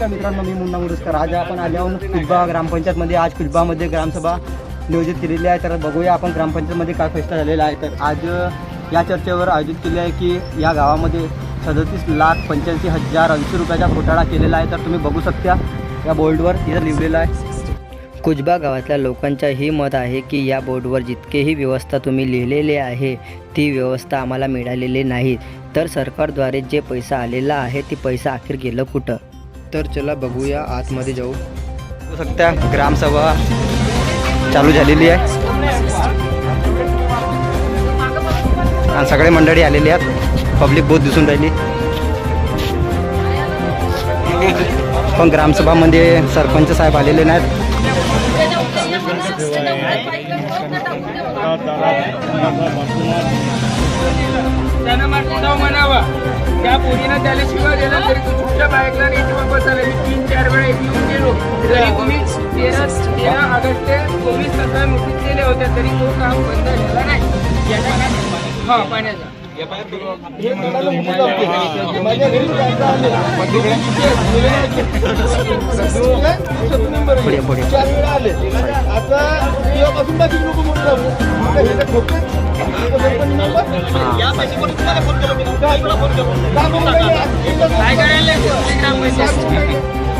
नमस्कार मित्रांनो, मी मुन्ना मुरुस्कर. आज आपण आले आहोत कुजबा ग्रामपंचायतमध्ये. आज कुजबामध्ये ग्रामसभा नियोजित केलेली आहे. तर बघूया आपण ग्रामपंचायतमध्ये काय फैसला झालेला आहे. तर आज या चर्चेवर आयोजित केले आहे की या गावामध्ये 37,85,080 रुपयाचा घोटाळा केलेला आहे. तर तुम्ही बघू शकता या बोर्डवर इथं लिहिलेलं आहे. कुजबा गावातल्या लोकांचं ही मत आहे की या बोर्डवर जितकेही व्यवस्था तुम्ही लिहिलेली आहे ती व्यवस्था आम्हाला मिळालेली नाही. तर सरकारद्वारे जे पैसा आलेला आहे ती पैसा अखेर गेलं कुठं? तर चला बघूया, आतमध्ये जाऊ. बघू शकता ग्रामसभा चालू झालेली आहे आणि सगळे मंडळी आलेली आहेत. पब्लिक बहुत दिसून राहिली. पण ग्रामसभामध्ये सरपंच साहेब आलेले नाहीत. त्यानं म्हटलं म्हणावा त्या पोरीनं त्याला शिवाय दिला तरी तो चुपचाप ऐकला नाही. बसायला मी 3-4 वेळा येऊन गेलो तरी तुम्ही 13 ऑगस्ट 24 नोटीस दिले होत्या तरी तो काम बंद झाला नाही. हा पाण्याचा काय करायला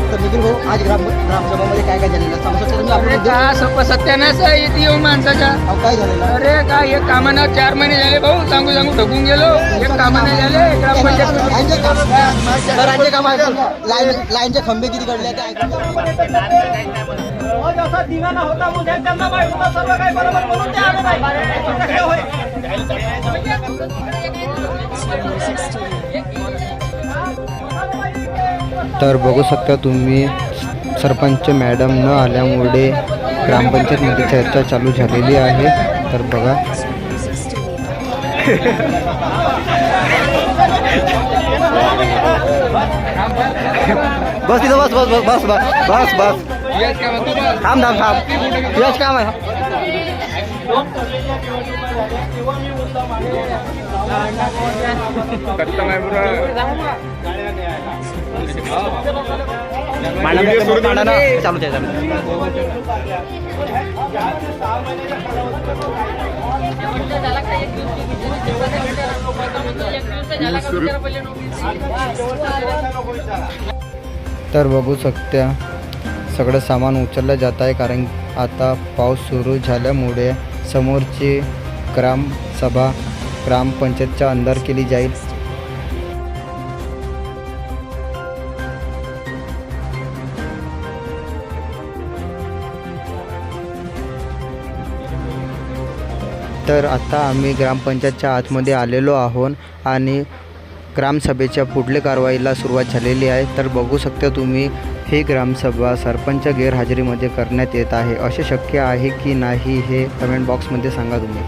तर नितीन भाऊ, आज ग्रामसभामध्ये काय काय झालेलं सांगू शकता तुम्ही? अरे का सत्यानाश येते येऊन माणसाच्या. काय झालेलं? अरे काय एक कामाना 4 महिने झाले भाऊ, सांगू ठकून गेलो. एक कामाने झाले घरांचे काम आहे. लाईनचे खंबे किती काढले ते ऐकून तर बघू शकता तुम्ही, सरपंच मॅडम न आल्यामुळे ग्रामपंचायतमध्ये चर्चा चालू झालेली आहे. तर बघा, बस तिथं बस बस बस बस बस बस थांब थांब थांब. तुझ्याच काम आहे. चालू आहे. तर बघू शकता सगळं सामान उचललं जात आहे, कारण आता पाऊस सुरू झाल्यामुळे समोरची ग्रामसभा ग्रामपंचायतच्या अंदर केली जाईल. तर आता आम्ही ग्रामपंचायतच्या आतमध्ये आलेलो आहोत आणि ग्रामसभेच्या पुढल्या कारवाईला सुरुवात झालेली आहे. तर बघू शकता तुम्ही, ही ग्रामसभा सरपंच गैरहजेरीमध्ये करण्यात येत आहे. असे शक्य आहे की नाही हे कमेंट बॉक्समध्ये सांगा तुम्ही.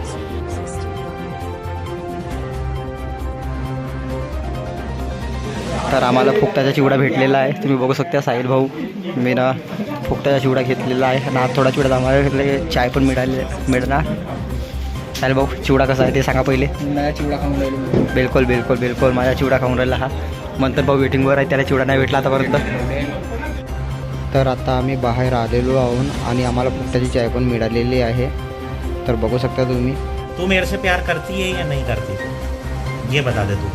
तर आम्हाला फुकटाचा चिवडा भेटलेला आहे. तुम्ही बघू शकता साहिल भाऊ, मी ना फुकटाचा चिवडा घेतलेला आहे ना. थोडा चिवडा आम्हाला घेतले, चाय पण मिळणार. साहिल भाऊ, चिवडा कसा आहे ते सांगा पहिले. माझा चिवडा खाऊन राहिलो. बिलकुल बिलकुल बिलकुल माझा चिवडा खाऊन राहिला हा. मंतर भाऊ वेटिंगवर आहे, त्याला चिवडा नाही भेटला आतापर्यंत. तर आता आम्ही बाहेर आलेलो आहोत आणि आम्हाला फुकटाची चाय पण मिळालेली आहे. तर बघू शकता तुम्ही. तू मेरे से प्यार करती है या नहीं करती, ये बता दे तू.